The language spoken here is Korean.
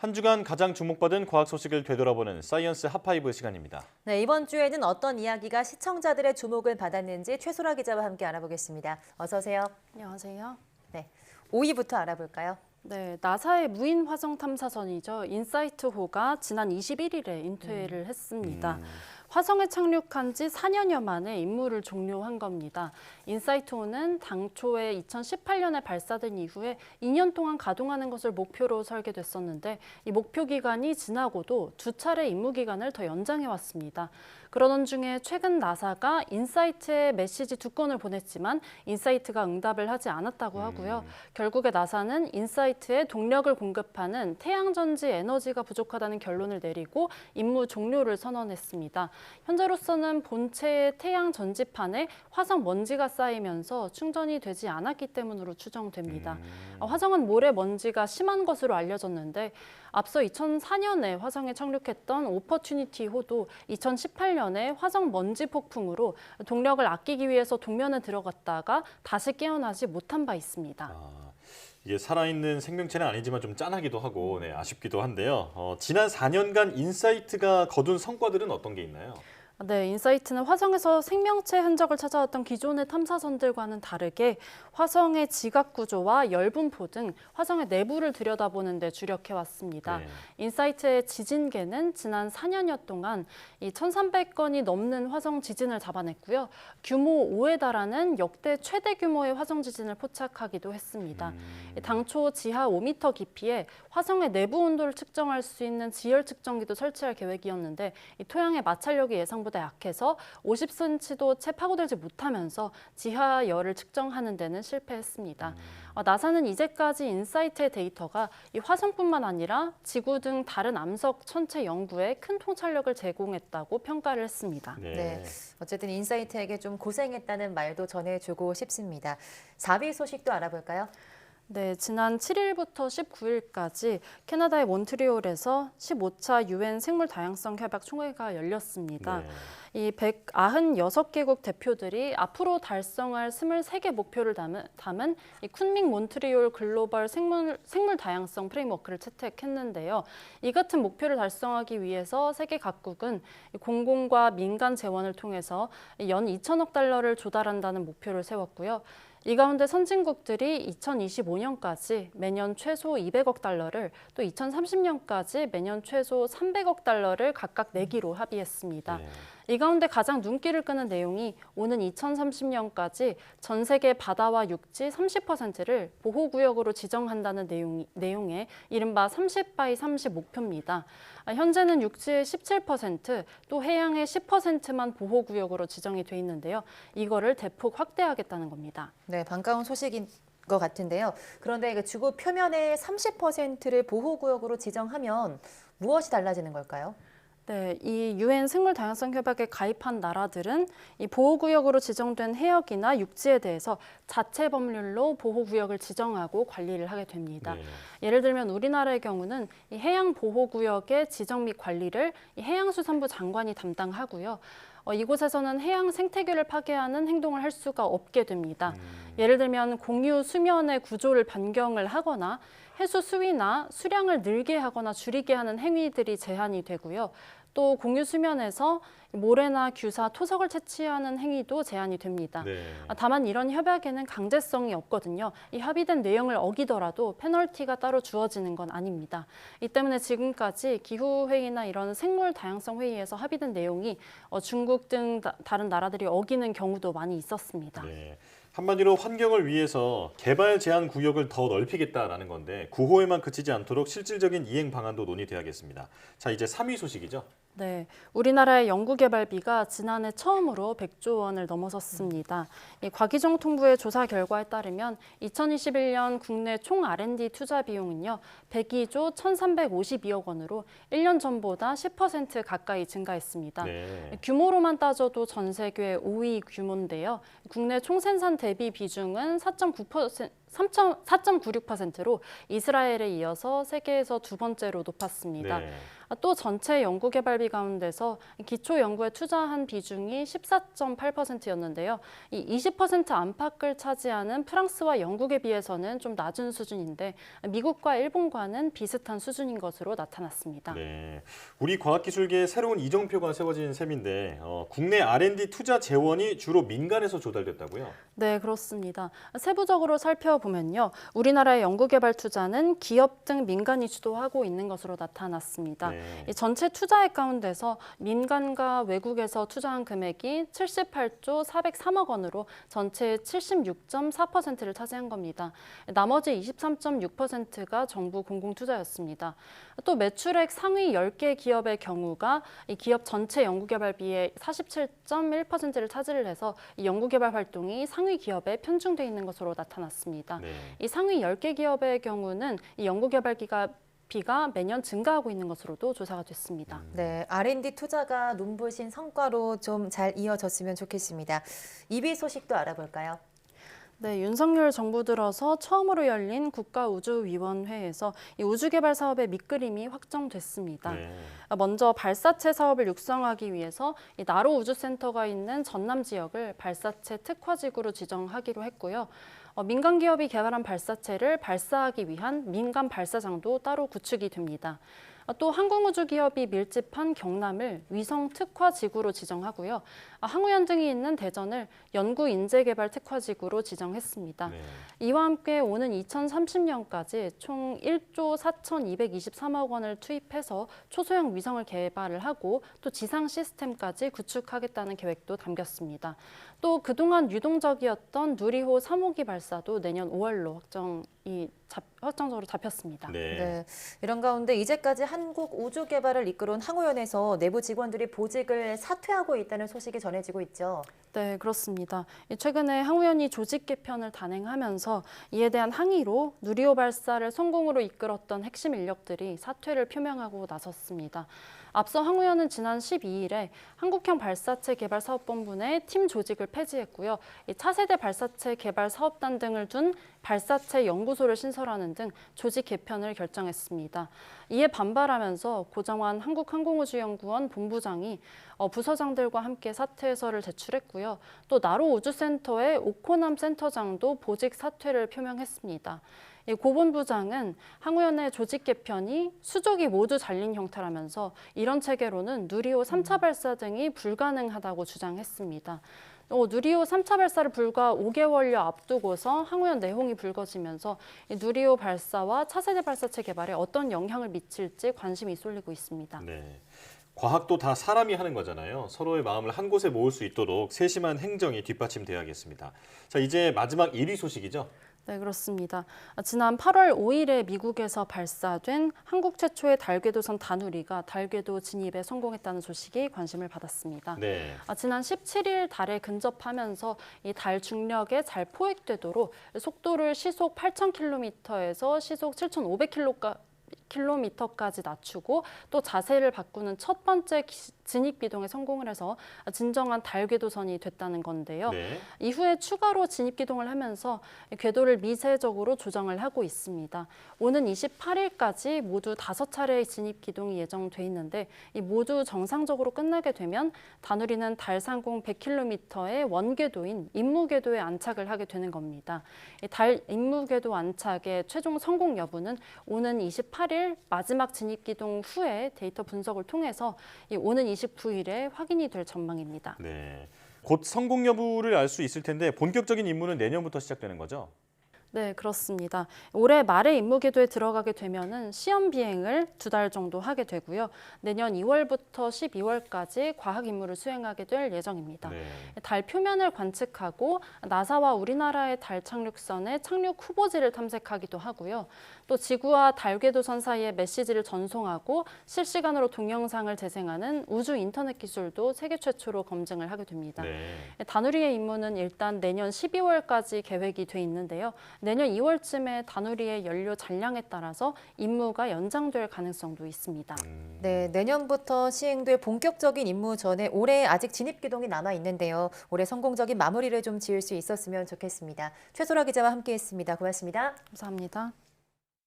한 주간 가장 주목받은 과학 소식을 되돌아보는 사이언스 핫파이브 시간입니다. 네, 이번 주에는 어떤 이야기가 시청자들의 주목을 받았는지 최소라 기자와 함께 알아보겠습니다. 어서 오세요. 안녕하세요. 네, 5위부터 알아볼까요? 네, 나사의 무인 화성 탐사선이죠. 인사이트호가 지난 21일에 인퇴를 했습니다. 화성에 착륙한 지 4년여 만에 임무를 종료한 겁니다. 인사이트호는 당초에 2018년에 발사된 이후에 2년 동안 가동하는 것을 목표로 설계됐었는데 이 목표 기간이 지나고도 두 차례 임무 기간을 더 연장해 왔습니다. 그러던 중에 최근 나사가 인사이트에 메시지 2건을 보냈지만 인사이트가 응답을 하지 않았다고 하고요. 결국에 나사는 인사이트에 동력을 공급하는 태양전지 에너지가 부족하다는 결론을 내리고 임무 종료를 선언했습니다. 현재로서는 본체의 태양 전지판에 화성 먼지가 쌓이면서 충전이 되지 않았기 때문으로 추정됩니다. 화성은 모래 먼지가 심한 것으로 알려졌는데 앞서 2004년에 화성에 착륙했던 오퍼튜니티호도 2018년에 화성 먼지 폭풍으로 동력을 아끼기 위해서 동면에 들어갔다가 다시 깨어나지 못한 바 있습니다. 이게 살아있는 생명체는 아니지만 좀 짠하기도 하고 아쉽기도 한데요. 지난 4년간 인사이트가 거둔 성과들은 어떤 게 있나요? 네, 인사이트는 화성에서 생명체 흔적을 찾아왔던 기존의 탐사선들과는 다르게 화성의 지각 구조와 열분포 등 화성의 내부를 들여다보는 데 주력해왔습니다. 인사이트의 지진계는 지난 4년여 동안 이 1,300건이 넘는 화성 지진을 잡아냈고요. 규모 5에 달하는 역대 최대 규모의 화성 지진을 포착하기도 했습니다. 당초 지하 5m 깊이에 화성의 내부 온도를 측정할 수 있는 지열 측정기도 설치할 계획이었는데 이 토양의 마찰력이 예상보다 약해서 50cm도 채 파고들지 못하면서 지하 열을 측정하는 데는 실패했습니다. 나사는 이제까지 인사이트의 데이터가 이 화성뿐만 아니라 지구 등 다른 암석 천체 연구에 큰 통찰력을 제공했다고 평가를 했습니다. 네, 어쨌든 인사이트에게 좀 고생했다는 말도 전해주고 싶습니다. 4위 소식도 알아볼까요? 네, 지난 7일부터 19일까지 캐나다의 몬트리올에서 15차 UN 생물 다양성 협약 총회가 열렸습니다. 이 196개국 대표들이 앞으로 달성할 23개 목표를 담은 이 쿤밍 몬트리올 글로벌 생물 다양성 프레임워크를 채택했는데요. 이 같은 목표를 달성하기 위해서 세계 각국은 공공과 민간 재원을 통해서 연 2천억 달러를 조달한다는 목표를 세웠고요. 이 가운데 선진국들이 2025년까지 매년 최소 200억 달러를 또 2030년까지 매년 최소 300억 달러를 각각 내기로 합의했습니다. 이 가운데 가장 눈길을 끄는 내용이 오는 2030년까지 전 세계 바다와 육지 30%를 보호구역으로 지정한다는 내용의 이른바 30x30 목표입니다. 현재는 육지의 17%, 또 해양의 10%만 보호구역으로 지정이 돼 있는데요. 이거를 대폭 확대하겠다는 겁니다. 네, 반가운 소식인 것 같은데요. 그런데 그 지구 표면의 30%를 보호구역으로 지정하면 무엇이 달라지는 걸까요? 네, 이 UN 생물 다양성 협약에 가입한 나라들은 이 보호구역으로 지정된 해역이나 육지에 대해서 자체 법률로 보호구역을 지정하고 관리를 하게 됩니다. 예를 들면 우리나라의 경우는 이 해양 보호구역의 지정 및 관리를 이 해양수산부 장관이 담당하고요. 이곳에서는 해양 생태계를 파괴하는 행동을 할 수가 없게 됩니다. 예를 들면 공유 수면의 구조를 변경을 하거나 해수 수위나 수량을 늘게 하거나 줄이게 하는 행위들이 제한이 되고요. 또 공유 수면에서 모래나 규사, 토석을 채취하는 행위도 제한이 됩니다. 다만 이런 협약에는 강제성이 없거든요. 이 합의된 내용을 어기더라도 페널티가 따로 주어지는 건 아닙니다. 이 때문에 지금까지 기후회의나 이런 생물 다양성 회의에서 합의된 내용이 중국 등 다른 나라들이 어기는 경우도 많이 있었습니다. 한마디로 환경을 위해서 개발 제한 구역을 더 넓히겠다라는 건데 구호에만 그치지 않도록 실질적인 이행 방안도 논의돼야겠습니다. 자, 이제 3위 소식이죠. 네, 우리나라의 연구개발비가 지난해 처음으로 100조 원을 넘어섰습니다. 이 과기정통부의 조사 결과에 따르면 2021년 국내 총 R&D 투자 비용은요 102조 1,352억 원으로 1년 전보다 10% 가까이 증가했습니다. 규모로만 따져도 전 세계 5위 규모인데요. 국내 총생산 대비 비중은 4.96%로 이스라엘에 이어서 세계에서 두 번째로 높았습니다. 네. 또 전체 연구개발비 가운데서 기초 연구에 투자한 비중이 14.8%였는데요. 이 20% 안팎을 차지하는 프랑스와 영국에 비해서는 좀 낮은 수준인데 미국과 일본과는 비슷한 수준인 것으로 나타났습니다. 네. 우리 과학기술계에 새로운 이정표가 세워진 셈인데 국내 R&D 투자 재원이 주로 민간에서 조달됐다고요? 네, 그렇습니다. 세부적으로 살펴보면요. 우리나라의 연구개발 투자는 기업 등 민간이 주도하고 있는 것으로 나타났습니다. 네. 이 전체 투자액 가운데서 민간과 외국에서 투자한 금액이 78조 403억 원으로 전체의 76.4%를 차지한 겁니다. 나머지 23.6%가 정부 공공투자였습니다. 또 매출액 상위 10개 기업의 경우가 이 기업 전체 연구개발비의 47.1%를 차지를 해서 이 연구개발 활동이 상위 기업에 편중돼 있는 것으로 나타났습니다. 네. 이 상위 10개 기업의 경우는 이 연구개발비가 매년 증가하고 있는 것으로도 조사가 됐습니다. 네, R&D 투자가 눈부신 성과로 좀 잘 이어졌으면 좋겠습니다. 2위 소식도 알아볼까요? 네, 윤석열 정부 들어서 처음으로 열린 국가우주위원회에서 이 우주개발 사업의 밑그림이 확정됐습니다. 네. 먼저 발사체 사업을 육성하기 위해서 이 나로 우주센터가 있는 전남 지역을 발사체 특화지구로 지정하기로 했고요. 민간 기업이 개발한 발사체를 발사하기 위한 민간 발사장도 따로 구축이 됩니다. 또 항공우주기업이 밀집한 경남을 위성 특화지구로 지정하고요. 항우연 등이 있는 대전을 연구인재개발 특화지구로 지정했습니다. 네. 이와 함께 오는 2030년까지 총 1조 4,223억 원을 투입해서 초소형 위성을 개발을 하고 또 지상 시스템까지 구축하겠다는 계획도 담겼습니다. 또 그동안 유동적이었던 누리호 3호기 발사도 내년 5월로 확정적으로 잡혔습니다. 네. 네, 이런 가운데 이제까지 한국 우주 개발을 이끌어온 항우연에서 내부 직원들이 보직을 사퇴하고 있다는 소식이 전해지고 있죠. 네, 그렇습니다. 최근에 항우연이 조직 개편을 단행하면서 이에 대한 항의로 누리호 발사를 성공으로 이끌었던 핵심 인력들이 사퇴를 표명하고 나섰습니다. 앞서 항우연은 지난 12일에 한국형 발사체 개발 사업본부 내 팀 조직을 폐지했고요. 차세대 발사체 개발 사업단 등을 둔 발사체 연구소를 신설하는 등 조직 개편을 결정했습니다. 이에 반발하면서 고정환 한국항공우주연구원 본부장이 부서장들과 함께 사퇴서를 제출했고요. 또 나로 우주센터의 오코남 센터장도 보직 사퇴를 표명했습니다. 고 본부장은 항우연의 조직 개편이 수족이 모두 잘린 형태라면서 이런 체계로는 누리호 3차 발사 등이 불가능하다고 주장했습니다. 누리호 3차 발사를 불과 5개월여 앞두고서 항우연 내홍이 불거지면서 누리호 발사와 차세대 발사체 개발에 어떤 영향을 미칠지 관심이 쏠리고 있습니다. 네. 과학도 다 사람이 하는 거잖아요. 서로의 마음을 한 곳에 모을 수 있도록 세심한 행정이 뒷받침돼야겠습니다. 자, 이제 마지막 1위 소식이죠. 네, 그렇습니다. 지난 8월 5일에 미국에서 발사된 한국 최초의 달궤도선 다누리가 달궤도 진입에 성공했다는 소식이 관심을 받았습니다. 네. 지난 17일 달에 근접하면서 이 달 중력에 잘 포획되도록 속도를 시속 8,000km에서 시속 7,500km까지 낮추고 또 자세를 바꾸는 첫 번째 진입 기동에 성공을 해서 진정한 달 궤도선이 됐다는 건데요. 네. 이후에 추가로 진입 기동을 하면서 궤도를 미세적으로 조정을 하고 있습니다. 오는 28일까지 모두 5차례의 진입 기동이 예정돼 있는데 이 모두 정상적으로 끝나게 되면 다누리는 달 상공 100km의 원궤도인 임무궤도에 안착을 하게 되는 겁니다. 달 임무궤도 안착의 최종 성공 여부는 오는 28일 마지막 진입 기동 후에 데이터 분석을 통해서 오는 29일에 확인이 될 전망입니다. 네. 곧 성공 여부를 알 수 있을 텐데 본격적인 임무는 내년부터 시작되는 거죠? 네, 그렇습니다. 올해 말에 임무궤도에 들어가게 되면은 시험 비행을 2달 정도 하게 되고요. 내년 2월부터 12월까지 과학 임무를 수행하게 될 예정입니다. 네. 달 표면을 관측하고 나사와 우리나라의 달 착륙선의 착륙 후보지를 탐색하기도 하고요. 또 지구와 달 궤도선 사이의 메시지를 전송하고 실시간으로 동영상을 재생하는 우주 인터넷 기술도 세계 최초로 검증을 하게 됩니다. 네. 다누리의 임무는 일단 내년 12월까지 계획이 돼 있는데요. 내년 2월쯤에 다누리의 연료 잔량에 따라서 임무가 연장될 가능성도 있습니다. 네, 내년부터 시행될 본격적인 임무 전에 올해 아직 진입 기동이 남아 있는데요. 올해 성공적인 마무리를 좀 지을 수 있었으면 좋겠습니다. 최소라 기자와 함께했습니다. 고맙습니다. 감사합니다.